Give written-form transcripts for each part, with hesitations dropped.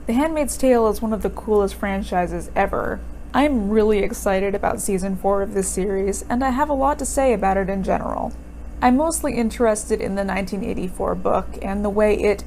The Handmaid's Tale is one of the coolest franchises ever. I'm really excited about season 4 of this series, and I have a lot to say about it in general. I'm mostly interested in the 1984 book and the way it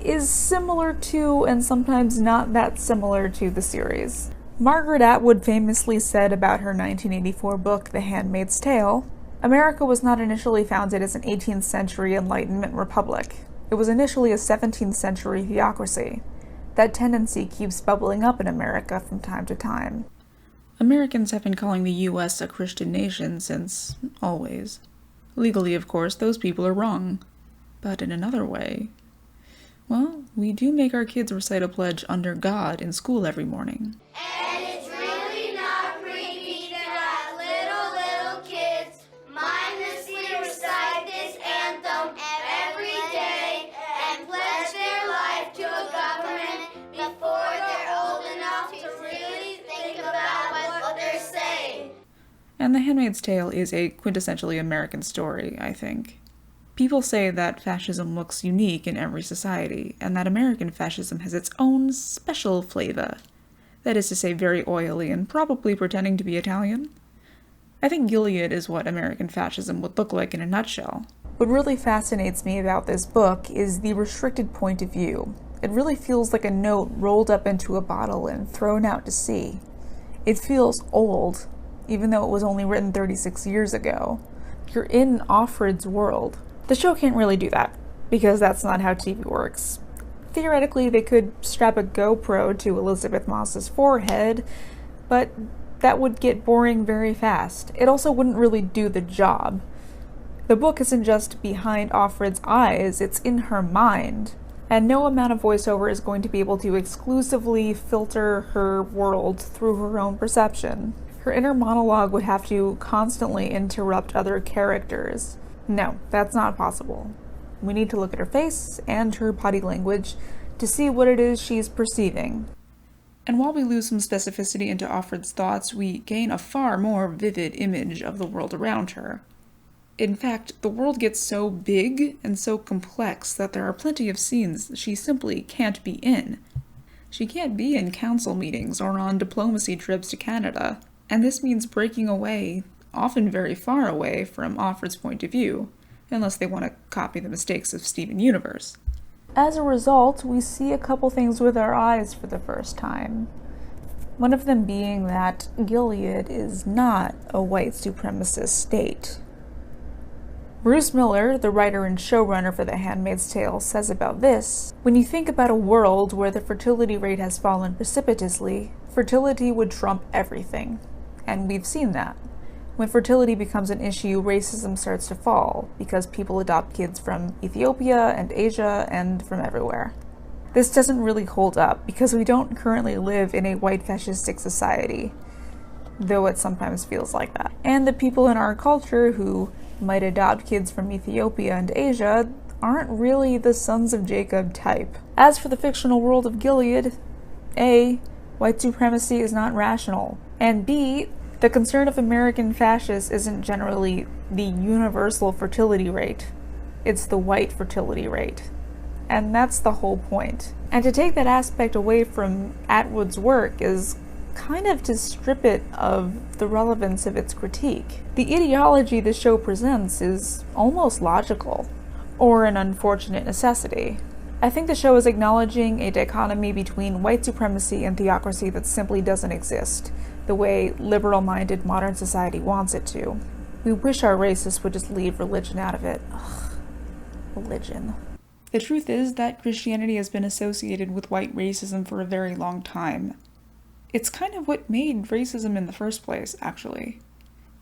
is similar to, and sometimes not that similar to, the series. Margaret Atwood famously said about her 1984 book, The Handmaid's Tale, "America was not initially founded as an 18th century Enlightenment republic. It was initially a 17th century theocracy. That tendency keeps bubbling up in America from time to time." Americans have been calling the US a Christian nation since always. Legally, of course, those people are wrong. But in another way, well, we do make our kids recite a pledge under God in school every morning. And it's really not creepy to have little kids mindlessly recite this anthem every day and pledge their life to a government before they're old enough to really think about what they're saying. And The Handmaid's Tale is a quintessentially American story, I think. People say that fascism looks unique in every society, and that American fascism has its own special flavor. That is to say, very oily and probably pretending to be Italian. I think Gilead is what American fascism would look like in a nutshell. What really fascinates me about this book is the restricted point of view. It really feels like a note rolled up into a bottle and thrown out to sea. It feels old, even though it was only written 36 years ago. You're in Offred's world. The show can't really do that, because that's not how TV works. Theoretically, they could strap a GoPro to Elizabeth Moss's forehead, but that would get boring very fast. It also wouldn't really do the job. The book isn't just behind Offred's eyes, it's in her mind, and no amount of voiceover is going to be able to exclusively filter her world through her own perception. Her inner monologue would have to constantly interrupt other characters. No, that's not possible. We need to look at her face and her body language to see what it is she's perceiving. And while we lose some specificity into Offred's thoughts, we gain a far more vivid image of the world around her. In fact, the world gets so big and so complex that there are plenty of scenes she simply can't be in. She can't be in council meetings or on diplomacy trips to Canada, and this means breaking away, often very far away, from Offred's point of view, unless they want to copy the mistakes of Steven Universe. As a result, we see a couple things with our eyes for the first time. One of them being that Gilead is not a white supremacist state. Bruce Miller, the writer and showrunner for The Handmaid's Tale, says about this, "When you think about a world where the fertility rate has fallen precipitously, fertility would trump everything. And we've seen that. When fertility becomes an issue, racism starts to fall, because people adopt kids from Ethiopia and Asia and from everywhere." This doesn't really hold up, because we don't currently live in a white fascistic society, though it sometimes feels like that. And the people in our culture who might adopt kids from Ethiopia and Asia aren't really the sons of Jacob type. As for the fictional world of Gilead, A, white supremacy is not rational, and B, the concern of American fascists isn't generally the universal fertility rate, it's the white fertility rate. And that's the whole point. And to take that aspect away from Atwood's work is kind of to strip it of the relevance of its critique. The ideology the show presents is almost logical, or an unfortunate necessity. I think the show is acknowledging a dichotomy between white supremacy and theocracy that simply doesn't exist, the way liberal-minded modern society wants it to. We wish our racists would just leave religion out of it. Ugh, religion. The truth is that Christianity has been associated with white racism for a very long time. It's kind of what made racism in the first place, actually.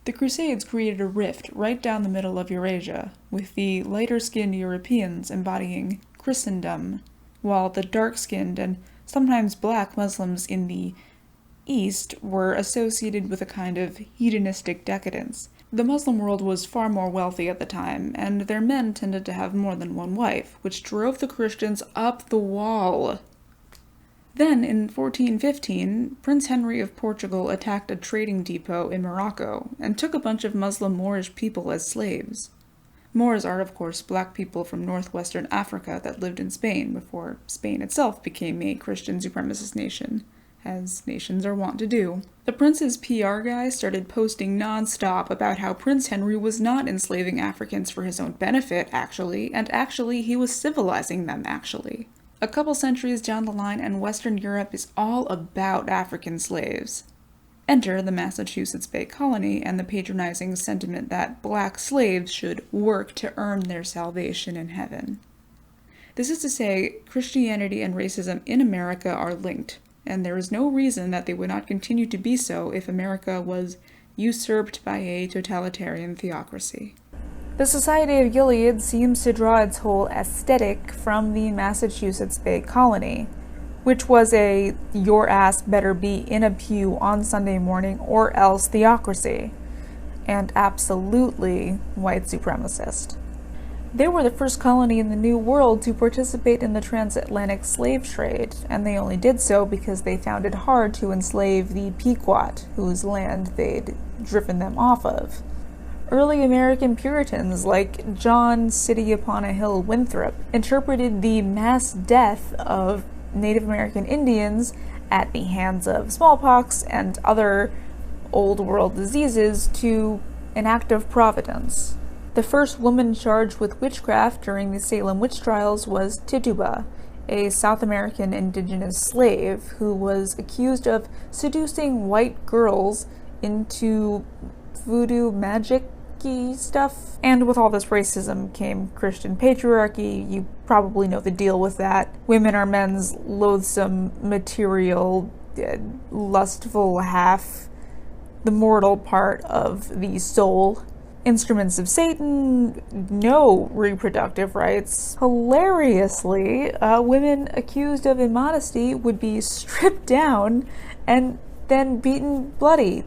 The Crusades created a rift right down the middle of Eurasia, with the lighter-skinned Europeans embodying Christendom, while the dark-skinned and sometimes black Muslims in the East were associated with a kind of hedonistic decadence. The Muslim world was far more wealthy at the time, and their men tended to have more than one wife, which drove the Christians up the wall. Then, in 1415, Prince Henry of Portugal attacked a trading depot in Morocco and took a bunch of Muslim Moorish people as slaves. Moors are, of course, black people from northwestern Africa that lived in Spain before Spain itself became a Christian supremacist nation, as nations are wont to do. The prince's PR guy started posting non-stop about how Prince Henry was not enslaving Africans for his own benefit, and actually he was civilizing them, A couple centuries down the line, and Western Europe is all about African slaves. Enter the Massachusetts Bay Colony and the patronizing sentiment that black slaves should work to earn their salvation in heaven. This is to say, Christianity and racism in America are linked, and there is no reason that they would not continue to be so if America was usurped by a totalitarian theocracy. The Society of Gilead seems to draw its whole aesthetic from the Massachusetts Bay Colony, which was a your ass better be in a pew on Sunday morning or else theocracy, and absolutely white supremacist. They were the first colony in the New World to participate in the transatlantic slave trade, and they only did so because they found it hard to enslave the Pequot, whose land they'd driven them off of. Early American Puritans, like John City upon a Hill Winthrop, interpreted the mass death of Native American Indians at the hands of smallpox and other old world diseases to an act of providence. The first woman charged with witchcraft during the Salem witch trials was Tituba, a South American indigenous slave who was accused of seducing white girls into voodoo magic stuff. And with all this racism came Christian patriarchy. You probably know the deal with that. Women are men's loathsome, material, lustful half, the mortal part of the soul. Instruments of Satan, no reproductive rights. Hilariously, women accused of immodesty would be stripped down and then beaten bloody.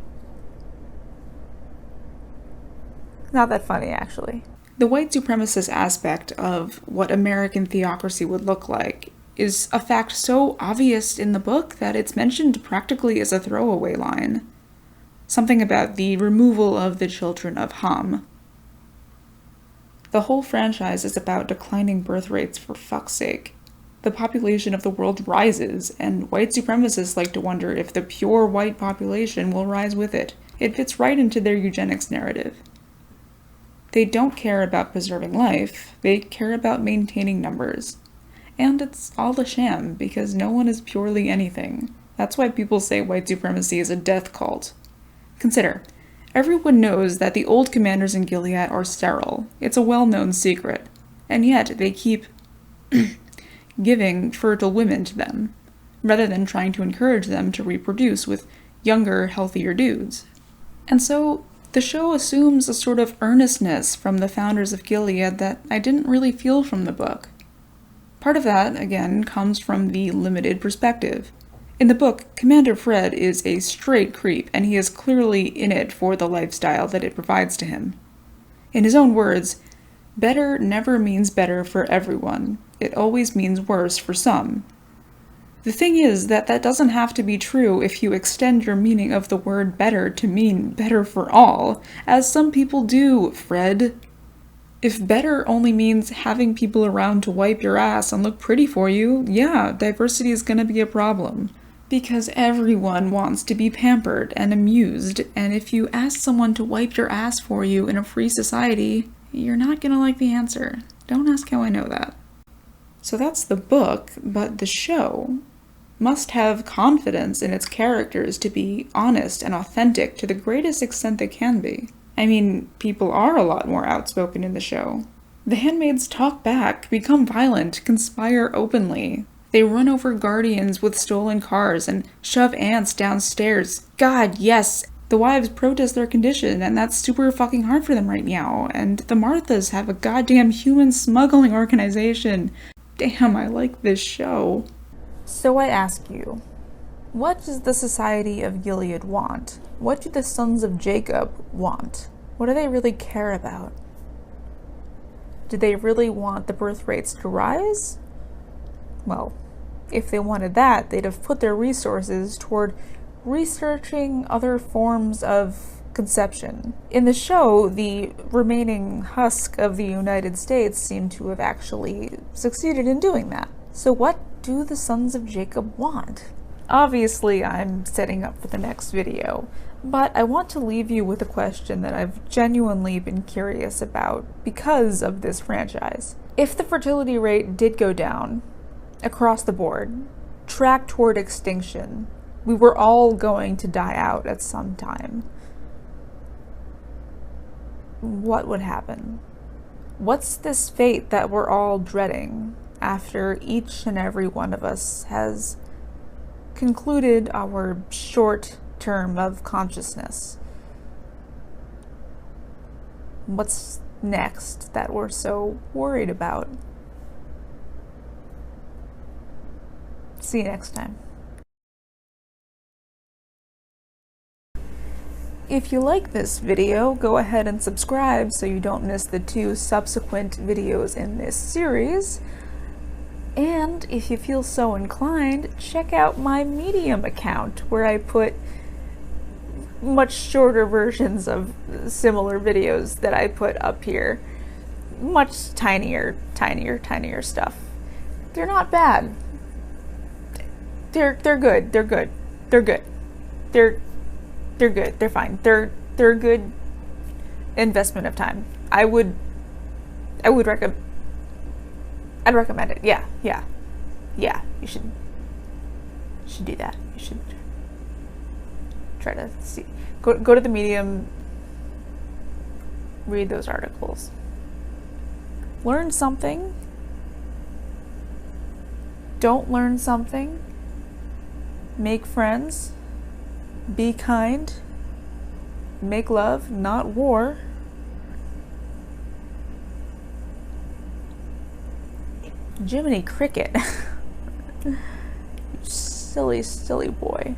Not that funny, actually. The white supremacist aspect of what American theocracy would look like is a fact so obvious in the book that it's mentioned practically as a throwaway line. Something about the removal of the children of Ham. The whole franchise is about declining birth rates, for fuck's sake. The population of the world rises, and white supremacists like to wonder if the pure white population will rise with it. It fits right into their eugenics narrative. They don't care about preserving life, they care about maintaining numbers. And it's all a sham, because no one is purely anything. That's why people say white supremacy is a death cult. Consider, everyone knows that the old commanders in Gilead are sterile. It's a well-known secret. And yet they keep giving fertile women to them, rather than trying to encourage them to reproduce with younger, healthier dudes. And so, the show assumes a sort of earnestness from the founders of Gilead that I didn't really feel from the book. Part of that, again, comes from the limited perspective. In the book, Commander Fred is a straight creep, and he is clearly in it for the lifestyle that it provides to him. In his own words, better never means better for everyone. It always means worse for some. The thing is that doesn't have to be true if you extend your meaning of the word better to mean better for all, as some people do, Fred. If better only means having people around to wipe your ass and look pretty for you, yeah, diversity is gonna be a problem. Because everyone wants to be pampered and amused, and if you ask someone to wipe your ass for you in a free society, you're not gonna like the answer. Don't ask how I know that. So that's the book, but the show must have confidence in its characters to be honest and authentic to the greatest extent they can be. I mean, people are a lot more outspoken in the show. The handmaids talk back, become violent, conspire openly. They run over guardians with stolen cars and shove ants downstairs. God, yes! The wives protest their condition, and that's super fucking hard for them right now. And the Marthas have a goddamn human smuggling organization. Damn, I like this show. So I ask you, what does the Society of Gilead want? What do the sons of Jacob want? What do they really care about? Do they really want the birth rates to rise? Well, if they wanted that, they'd have put their resources toward researching other forms of conception. In the show, the remaining husk of the United States seem to have actually succeeded in doing that. So what do the sons of Jacob want? Obviously, I'm setting up for the next video, but I want to leave you with a question that I've genuinely been curious about because of this franchise. If the fertility rate did go down across the board, track toward extinction, we were all going to die out at some time, what would happen? What's this fate that we're all dreading after each and every one of us has concluded our short term of consciousness? What's next that we're so worried about? See you next time. If you like this video, go ahead and subscribe so you don't miss the 2 subsequent videos in this series. And if you feel so inclined, check out my Medium account where I put much shorter versions of similar videos that I put up here. Much tinier stuff. They're not bad. They're good. They're good. They're good. They're good. They're fine. They're a good investment of time. I'd recommend it. Yeah. You should do that. You should try to see. Go to the Medium. Read those articles. Learn something. Don't learn something. Make friends. Be kind. Make love, not war. Jiminy Cricket. You silly boy.